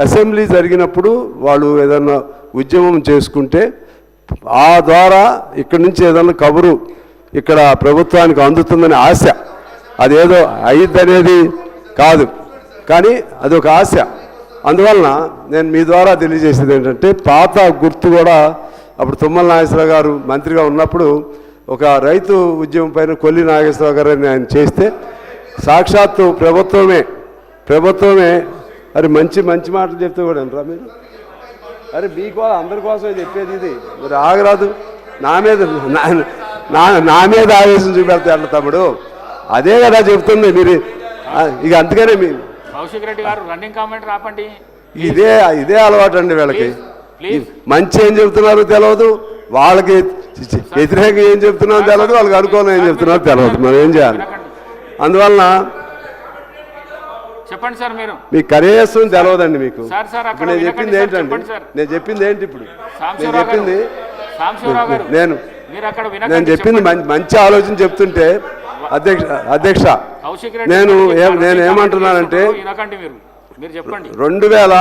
Assembly జరిగినప్పుడు వాళ్ళు ఏదన్నా ఉద్యమం చేసుకుంటే ఆ ద్వారా ఇక్కడి నుంచి ఏదన్నా కబురు ఇక్కడ ప్రభుత్వానికి అందుతుందనే ఆశ, అదేదో అయిద్దనేది కాదు, కానీ అదొక ఆశ. అందువలన నేను మీ ద్వారా తెలియజేసేది ఏంటంటే, పాత గుర్తు కూడా అప్పుడు తుమ్మల నాగేశ్వరరావు గారు మంత్రిగా ఉన్నప్పుడు ఒక రైతు ఉద్యమం పైన కొల్లి నాగేశ్వరరావు గారు ఆయన చేస్తే సాక్షాత్తు ప్రభుత్వమే అరే మంచి మాటలు చెప్తే కూడా అంటారా మీరు? అరే మీకు అందరి కోసమే చెప్పేది ఇది, మరి ఆగరాదు. నా మీద ఆవేశం చూపెడతా అట్లా తమ్ముడు, అదే కదా చెప్తుంది మీరు. ఇక అందుకనే మీరు ఇదే అలవాటు అండి వీళ్ళకి. మంచి ఏం చెప్తున్నారో తెలియదు, వాళ్ళకి వ్యతిరేకంగా ఏం చెప్తున్నారో తెలియదు, వాళ్ళకి అనుకూలం ఏం చెప్తున్నారో తెలియదు. మనం ఏం చేయాలి? అందువలన చెప్పండి సార్, మీరు మీకు కనీసం తెలియదండి మీకు. నేను చెప్పింది ఏంటండి, ఇప్పుడు నేను చెప్పింది మంచి ఆలోచన చెప్తుంటే నేను ఏమంటున్నానంటే 2000